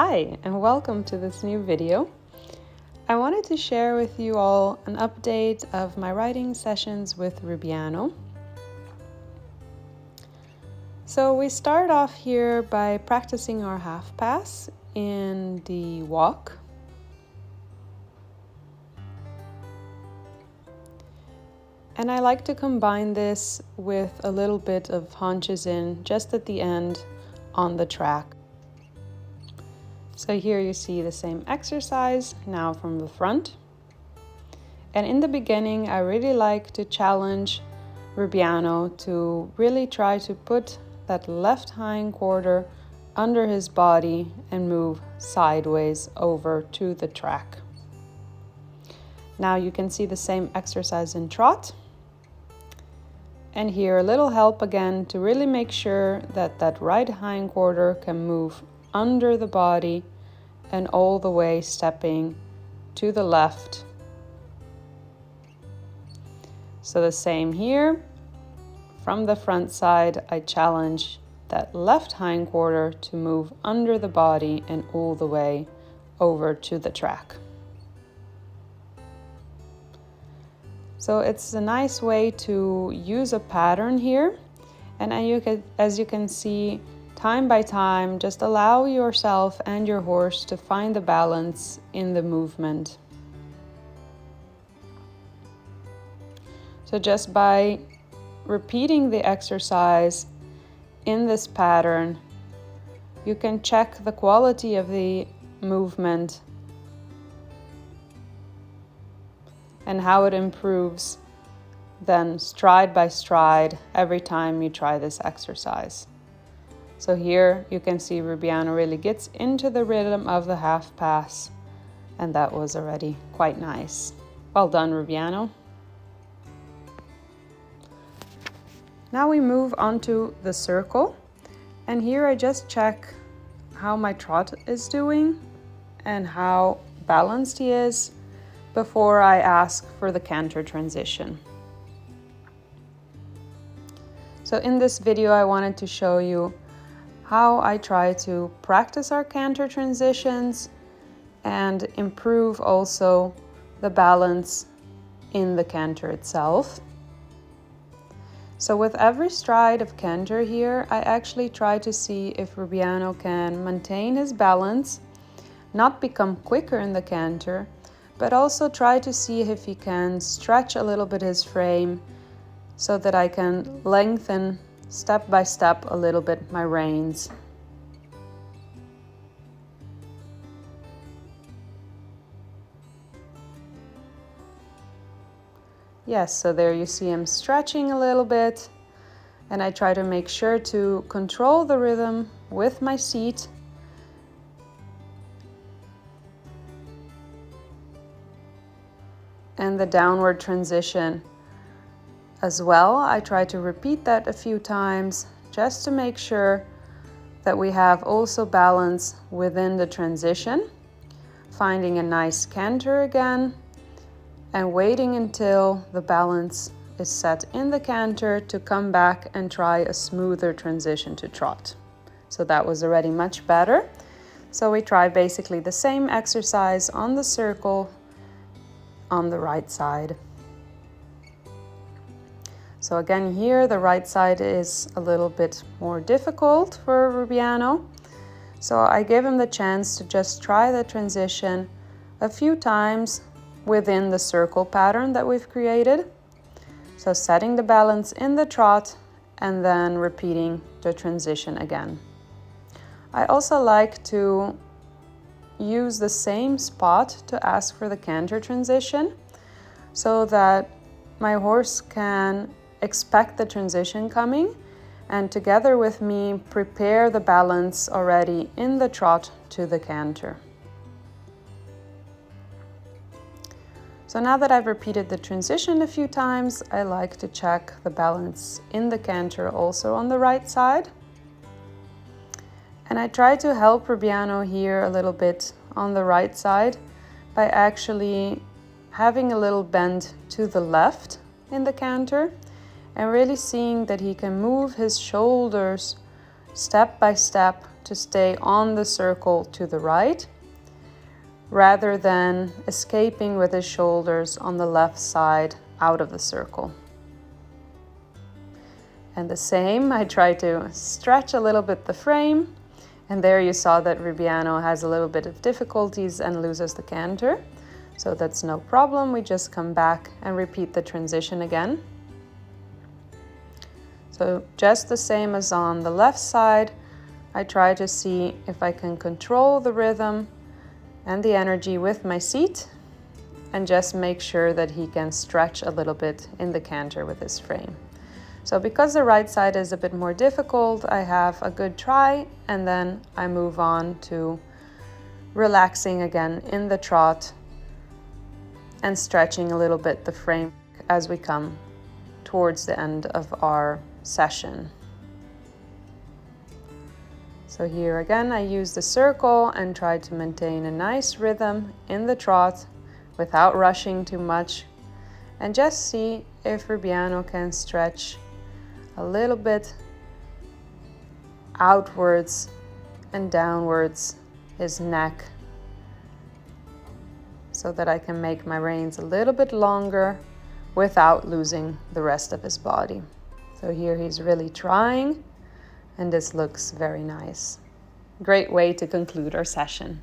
Hi, and welcome to this new video. I wanted to share with you all an update of my riding sessions with Rubiano. So we start off here by practicing our half pass in the walk. And I like to combine this with a little bit of haunches in just at the end on the track. So here you see the same exercise now from the front. And in the beginning, I really like to challenge Rubiano to really try to put that left hind quarter under his body and move sideways over to the track. Now you can see the same exercise in trot. And here a little help again to really make sure that that right hind quarter can move under the body and all the way stepping to the left. So the same here. From the front side, I challenge that left hind quarter to move under the body and all the way over to the track. So it's a nice way to use a pattern here. And as you can see, time by time, just allow yourself and your horse to find the balance in the movement. So just by repeating the exercise in this pattern, you can check the quality of the movement and how it improves then stride by stride every time you try this exercise. So here you can see Rubiano really gets into the rhythm of the half pass, and that was already quite nice. Well done, Rubiano. Now we move on to the circle, and here I just check how my trot is doing and how balanced he is before I ask for the canter transition. So in this video I wanted to show you how I try to practice our canter transitions and improve also the balance in the canter itself. So with every stride of canter here, I actually try to see if Rubiano can maintain his balance, not become quicker in the canter, but also try to see if he can stretch a little bit his frame so that I can lengthen step by step a little bit my reins. Yes, so there you see him stretching a little bit, and I try to make sure to control the rhythm with my seat. And the downward transition as well. I try to repeat that a few times just to make sure that we have also balance within the transition. Finding a nice canter again and waiting until the balance is set in the canter to come back and try a smoother transition to trot. So that was already much better. So we try basically the same exercise on the circle on the right side. So again here the right side is a little bit more difficult for Rubiano. So I give him the chance to just try the transition a few times within the circle pattern that we've created. So setting the balance in the trot and then repeating the transition again. I also like to use the same spot to ask for the canter transition so that my horse can expect the transition coming and together with me prepare the balance already in the trot to the canter. So now that I've repeated the transition a few times, I like to check the balance in the canter also on the right side. And I try to help Rubiano here a little bit on the right side by actually having a little bend to the left in the canter and really seeing that he can move his shoulders step by step to stay on the circle to the right, rather than escaping with his shoulders on the left side out of the circle. And the same, I try to stretch a little bit the frame, and there you saw that Rubiano has a little bit of difficulties and loses the canter. So that's no problem, we just come back and repeat the transition again. So just the same as on the left side, I try to see if I can control the rhythm and the energy with my seat, and just make sure that he can stretch a little bit in the canter with his frame. So because the right side is a bit more difficult, I have a good try, and then I move on to relaxing again in the trot and stretching a little bit the frame as we come towards the end of our session. So here again, I use the circle and try to maintain a nice rhythm in the trot without rushing too much, and just see if Rubiano can stretch a little bit outwards and downwards his neck, so that I can make my reins a little bit longer without losing the rest of his body. So here he's really trying, and this looks very nice. Great way to conclude our session.